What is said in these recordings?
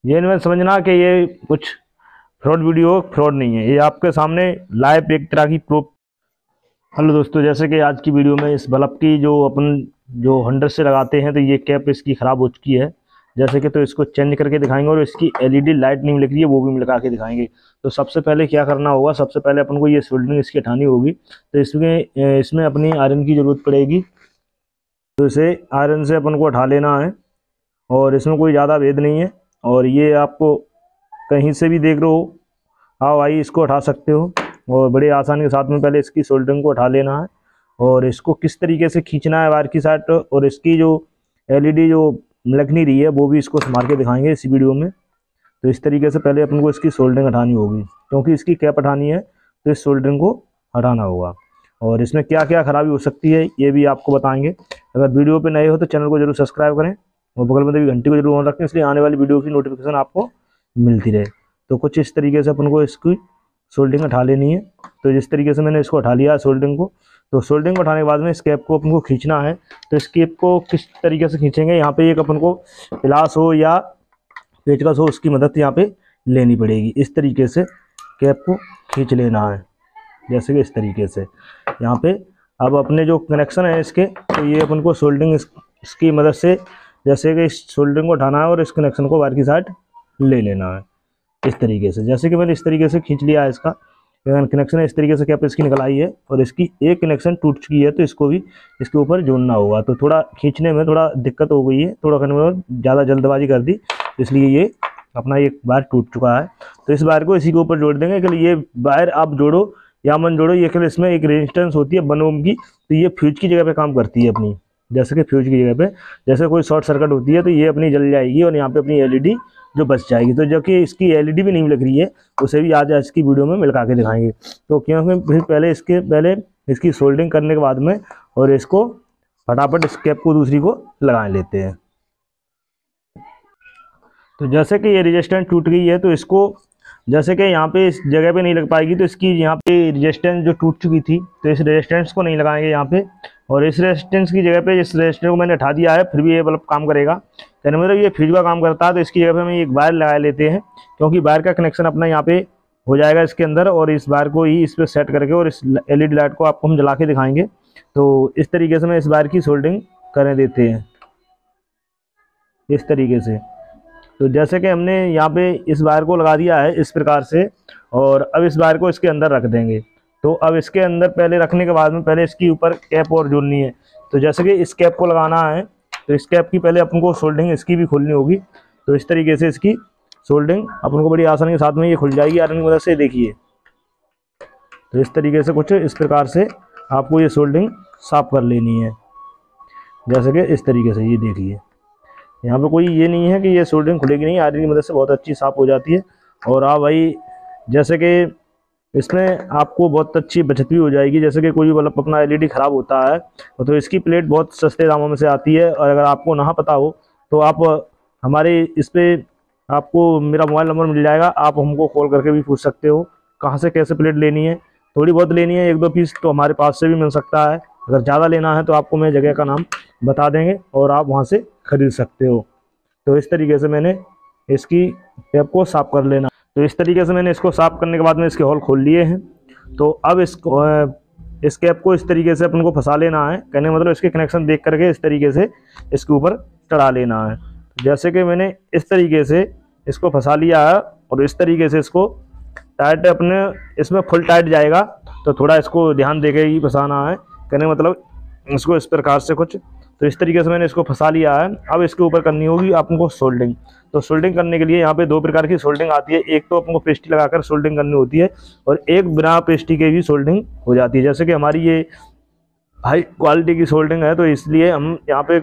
ये नहीं समझना कि ये कुछ फ्रॉड वीडियो, फ्रॉड नहीं है, ये आपके सामने लाइव एक तरह की प्रूफ। हेलो दोस्तों, जैसे कि आज की वीडियो में इस बल्ब की जो अपन जो 100 से लगाते हैं तो ये कैप इसकी ख़राब हो चुकी है। जैसे कि तो इसको चेंज करके दिखाएंगे और इसकी एलईडी लाइट नहीं लग रही है वो भी लगा के दिखाएंगे। तो सबसे पहले क्या करना होगा, सबसे पहले अपन को ये सोल्डरिंग इसकी हटानी होगी। तो इसमें अपनी आयरन की ज़रूरत पड़ेगी। तो इसे आयरन से अपन को हटा लेना है और इसमें कोई ज़्यादा भेद नहीं है। और ये आपको कहीं से भी देख रहे हो, हाँ भाई, इसको हटा सकते हो और बड़े आसानी के साथ में पहले इसकी सोल्डरिंग को हटा लेना है और इसको किस तरीके से खींचना है वायर की साइड, और इसकी जो एलईडी जो लग नहीं रही है वो भी इसको मार के दिखाएंगे इसी वीडियो में। तो इस तरीके से पहले अपन को इसकी सोल्डरिंग हटानी होगी, क्योंकि इसकी कैप हटानी है तो इस सोल्डरिंग को हटाना होगा। और इसमें क्या क्या खराबी हो सकती है ये भी आपको बताएंगे। अगर वीडियो पे नए हो तो चैनल को जरूर सब्सक्राइब करें और बगल में भी घंटी को जरूर ऑन रखें, इसलिए आने वाली वीडियो की नोटिफिकेशन आपको मिलती रहे। तो कुछ इस तरीके से अपन को इसकी सोल्डरिंग हटा लेनी है। तो जिस तरीके से मैंने इसको हटा लिया सोल्डरिंग को, तो सोल्डरिंग को हटाने के बाद में इस कैप को अपन को खींचना है। तो इस कैप को किस तरीके से खींचेंगे, यहाँ पे एक अपन को प्लास हो या पेचकस हो उसकी मदद यहाँ पे लेनी पड़ेगी। इस तरीके से कैप को खींच लेना है, जैसे कि इस तरीके से यहाँ पे। अब अपने जो कनेक्शन है इसके, तो ये अपन को सोल्डरिंग इसकी मदद से जैसे कि इस सोल्डरिंग को हटाना है और इस कनेक्शन को वायर की साइड ले लेना है इस तरीके से। जैसे कि मैंने इस तरीके से खींच लिया है इसका कनेक्शन है, इस तरीके से कैप इसकी निकल आई है और इसकी एक कनेक्शन टूट चुकी है, तो इसको भी इसके ऊपर जोड़ना होगा। तो थोड़ा खींचने में थोड़ा दिक्कत हो गई है, थोड़ा करने में ज़्यादा जल्दबाजी कर दी, इसलिए ये अपना एक वायर टूट चुका है। तो इस वायर को इसी के ऊपर जोड़ देंगे कि ये वायर आप जोड़ो या मन जोड़ो, ये केवल इसमें एक रेजिस्टेंस होती है 1 ओम की, तो ये फ्यूज की जगह पे काम करती है अपनी। जैसे कि फ्यूज की जगह पे जैसे कोई शॉर्ट सर्किट होती है तो ये अपनी जल जाएगी और यहाँ पे अपनी एलईडी जो बच जाएगी। तो जो कि इसकी एलईडी भी नहीं लग रही है उसे भी आज की वीडियो में मिलका के दिखाएंगे। तो क्योंकि फिर पहले इसकी सोल्डरिंग करने के बाद में और इसको फटाफट इस कैप को दूसरी को लगा लेते हैं। तो जैसे कि ये रेजिस्टेंस टूट गई है, तो इसको जैसे कि यहाँ पे इस जगह पे नहीं लग पाएगी, तो इसकी यहाँ पे रेजिस्टेंस जो टूट चुकी थी तो इस रेजिस्टेंस को नहीं लगाएंगे यहाँ पे, और इस रेजिस्टेंस की जगह पे इस रेजिस्टेंस को मैंने हटा दिया है, फिर भी ये बल्ब काम करेगा। कहने मतलब ये फ्यूज का काम करता है। तो इसकी जगह पे हम एक वायर लगा लेते हैं, क्योंकि वायर का कनेक्शन अपना यहाँ पे हो जाएगा इसके अंदर, और इस वायर को ही इस पर सेट करके और इस एलईडी लाइट को आपको हम जला के दिखाएंगे। तो इस तरीके से मैं इस वायर की सोल्डरिंग करने देते हैं इस तरीके से। तो जैसे कि हमने यहाँ पे इस वायर को लगा दिया है इस प्रकार से, और अब इस वायर को इसके अंदर रख देंगे। तो अब इसके अंदर पहले रखने के बाद में पहले इसकी ऊपर कैप और जोड़नी है। तो जैसे कि इस कैप को लगाना है तो इस कैप की पहले अपन को सोल्डरिंग इसकी भी खोलनी होगी। तो इस तरीके से इसकी सोल्डरिंग अपन को बड़ी आसानी के साथ में ये खुल जाएगी आयरन की मदद से, देखिए। तो इस तरीके से कुछ इस प्रकार से आपको ये सोल्डरिंग साफ कर लेनी है, जैसे कि इस तरीके से। ये देखिए यहाँ पे कोई ये नहीं है कि ये सोल्डरिंग खुलेगी नहीं, आयरन की मदद से बहुत अच्छी साफ हो जाती है। और हाँ भाई, जैसे कि इसमें आपको बहुत अच्छी बचत भी हो जाएगी। जैसे कि कोई भी बल्ब अपना एलईडी ख़राब होता है तो इसकी प्लेट बहुत सस्ते दामों में से आती है, और अगर आपको ना पता हो तो आप हमारे इस पर आपको मेरा मोबाइल नंबर मिल जाएगा, आप हमको कॉल करके भी पूछ सकते हो कहाँ से कैसे प्लेट लेनी है। थोड़ी बहुत लेनी है 1-2 पीस तो हमारे पास से भी मिल सकता है, अगर ज़्यादा लेना है तो आपको मैं जगह का नाम बता देंगे और आप वहाँ से खरीद सकते हो। तो इस तरीके से मैंने इसकी कैप को साफ कर लेना। तो इस तरीके से मैंने इसको साफ करने के बाद में इसके होल खोल लिए हैं। तो अब इस कैप को इस तरीके से अपन को फंसा लेना है, कहने मतलब इसके कनेक्शन देख करके इस तरीके से इसके ऊपर चढ़ा लेना है। जैसे कि मैंने इस तरीके से इसको फंसा लिया है और इस तरीके से इसको टाइट अपने इसमें फुल टाइट जाएगा, तो थोड़ा इसको ध्यान दे के ही फंसाना है, कहने मतलब इसको इस प्रकार से कुछ। तो इस तरीके से मैंने इसको फंसा लिया है। अब इसके ऊपर करनी होगी आपको सोल्डरिंग। तो सोल्डरिंग करने के लिए यहाँ पे 2 प्रकार की सोल्डरिंग आती है, एक तो आपको पेस्टी लगाकर सोल्डरिंग करनी होती है और एक बिना पेस्टी के भी सोल्डरिंग हो जाती है। जैसे कि हमारी ये हाई क्वालिटी की सोल्डरिंग है तो इसलिए हम यहाँ पे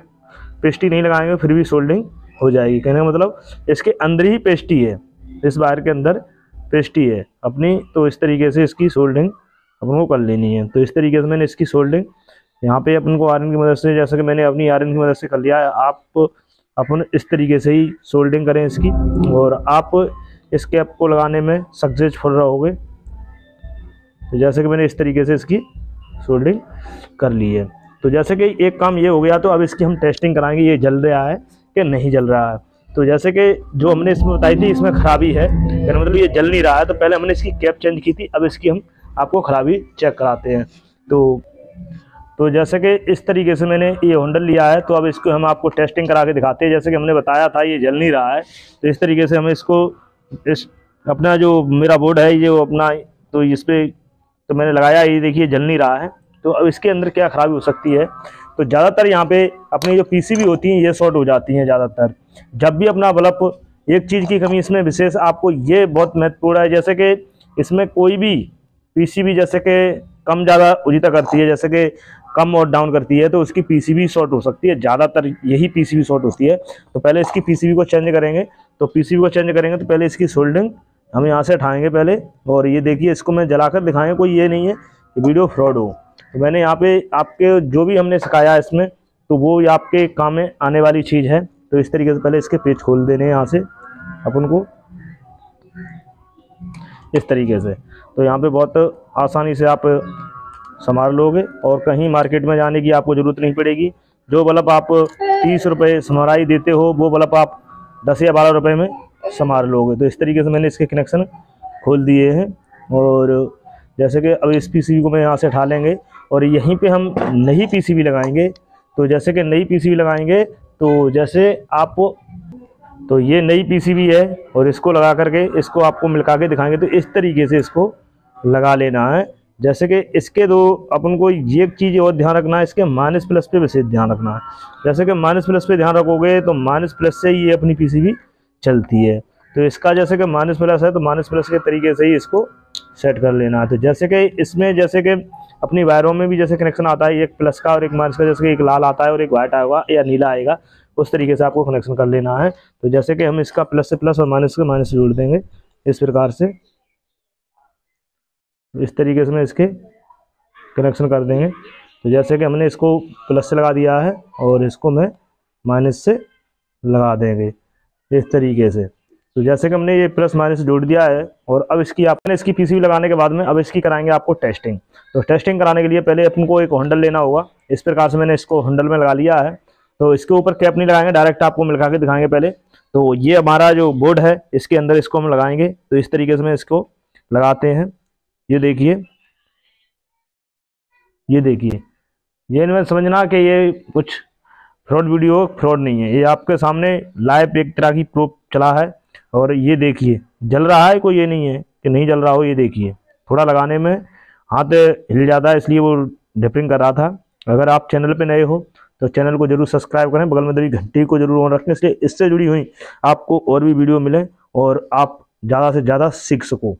पेस्टी नहीं लगाएंगे, फिर भी सोल्डरिंग हो जाएगी। कहने का मतलब इसके अंदर ही पेस्टी है, इस वायर के अंदर पेस्टी है अपनी। तो इस तरीके से इसकी सोल्डरिंग अपन को कर लेनी है। तो इस तरीके से मैंने इसकी सोल्डरिंग यहाँ पे अपन को आयरन की मदद से, जैसे कि मैंने अपनी आयरन की मदद से कर लिया है, आप अपन इस तरीके से ही सोल्डरिंग करें इसकी, और आप इस कैप को लगाने में सक्सेसफुल रहोगे। तो जैसे कि मैंने इस तरीके से इसकी सोल्डरिंग कर ली है। तो जैसे कि एक काम ये हो गया, तो अब इसकी हम टेस्टिंग कराएंगे ये जल रहा है कि नहीं जल रहा है। तो जैसे कि जो हमने इसमें बताई थी इसमें खराबी है, यानी मतलब ये जल नहीं रहा है, तो पहले हमने इसकी कैप चेंज की थी, अब इसकी हम आपको खराबी चेक कराते हैं। तो जैसे कि इस तरीके से मैंने ये होंडल लिया है, तो अब इसको हम आपको टेस्टिंग करा के दिखाते हैं। जैसे कि हमने बताया था ये जल नहीं रहा है, तो इस तरीके से हम इसको इस अपना जो मेरा बोर्ड है ये अपना, तो इस पर तो मैंने लगाया, ये देखिए जल नहीं रहा है। तो अब इसके अंदर क्या खराबी हो सकती है, तो ज़्यादातर यहाँ पे अपनी जो पीसीबी होती हैं ये शॉर्ट हो जाती हैं ज़्यादातर। जब भी अपना बल्ब, एक चीज़ की कमी इसमें विशेष आपको ये बहुत महत्वपूर्ण है, जैसे कि इसमें कोई भी पीसीबी जैसे कि कम ज़्यादा उजिता करती है, जैसे कि कम और डाउन करती है, तो उसकी पीसीबी शॉर्ट हो सकती है, ज़्यादातर यही पीसीबी शॉर्ट होती है। तो पहले इसकी पीसीबी को चेंज करेंगे, तो पीसीबी को चेंज करेंगे तो पहले इसकी सोल्डरिंग हम यहाँ से उठाएंगे पहले, और ये देखिए इसको मैं जलाकर दिखाएंगे, कोई ये नहीं है कि वीडियो फ्रॉड हो। तो मैंने यहाँ पे आपके जो भी हमने सिखाया है इसमें, तो वो आपके काम में आने वाली चीज़ है। तो इस तरीके से पहले इसके पेज खोल देने यहाँ से अपन को, इस तरीके से। तो यहाँ पे बहुत आसानी से आप संभाल लोगे और कहीं मार्केट में जाने की आपको ज़रूरत नहीं पड़ेगी। जो बल्ब आप 30 रुपये समराई देते हो, वो बल्ब आप 10 या 12 रुपये में संभाल लोगे। तो इस तरीके से मैंने इसके कनेक्शन खोल दिए हैं, और जैसे कि अब इस पीसीबी को मैं यहाँ से उठा लेंगे और यहीं पे हम नई पीसीबी लगाएंगे। तो जैसे कि नई पीसीबी लगाएंगे, तो जैसे आप, तो ये नई पीसीबी है और इसको लगा करके इसको आपको मिलका के दिखाएंगे। तो इस तरीके से इसको लगा लेना है। जैसे कि इसके दो अपन को ये चीज़ और ध्यान रखना है, इसके माइनस प्लस पे विशेष ध्यान रखना है। जैसे कि माइनस प्लस पे ध्यान रखोगे तो माइनस प्लस से ये अपनी पीसीबी चलती है। तो इसका जैसे कि माइनस प्लस है, तो माइनस प्लस के तरीके से ही इसको सेट कर लेना है। तो जैसे कि इसमें जैसे कि अपनी वायरों में भी जैसे कनेक्शन आता है, एक प्लस का और एक माइनस का, जैसे कि एक लाल आता है और एक वाइट आएगा या नीला आएगा, उस तरीके से आपको कनेक्शन कर लेना है। तो जैसे कि हम इसका प्लस से प्लस और माइनस से माइनस जोड़ देंगे इस प्रकार से, इस तरीके से मैं इसके कनेक्शन कर देंगे। तो जैसे कि हमने इसको प्लस से लगा दिया है और इसको मैं माइनस से लगा देंगे इस तरीके से। तो जैसे कि हमने ये प्लस माइनस जोड़ दिया है, और अब इसकी पीसीबी लगाने के बाद में अब इसकी कराएंगे आपको टेस्टिंग। तो टेस्टिंग कराने के लिए पहले अपन को एक हैंडल लेना होगा। इस प्रकार से मैंने इसको हैंडल में लगा लिया है। तो इसके ऊपर कैप नहीं लगाएंगे, डायरेक्ट आपको मिलका के दिखाएंगे पहले। तो ये हमारा जो बोर्ड है इसके अंदर इसको हम लगाएंगे। तो इस तरीके से मैं इसको लगाते हैं। ये देखिए, ये नहीं समझना कि ये कुछ फ्रॉड वीडियो, फ्रॉड नहीं है, ये आपके सामने लाइव एक तरह की प्रूफ चला है। और ये देखिए जल रहा है, कोई ये नहीं है कि नहीं जल रहा हो। ये देखिए थोड़ा लगाने में हाथ हिल जाता है, इसलिए वो डिफरिंग कर रहा था। अगर आप चैनल पे नए हो तो चैनल को जरूर सब्सक्राइब करें, बगल में दबी घंटी को जरूर ऑन रखें, इसलिए इससे जुड़ी हुई आपको और भी वीडियो मिले और आप ज़्यादा से ज़्यादा सीख सको।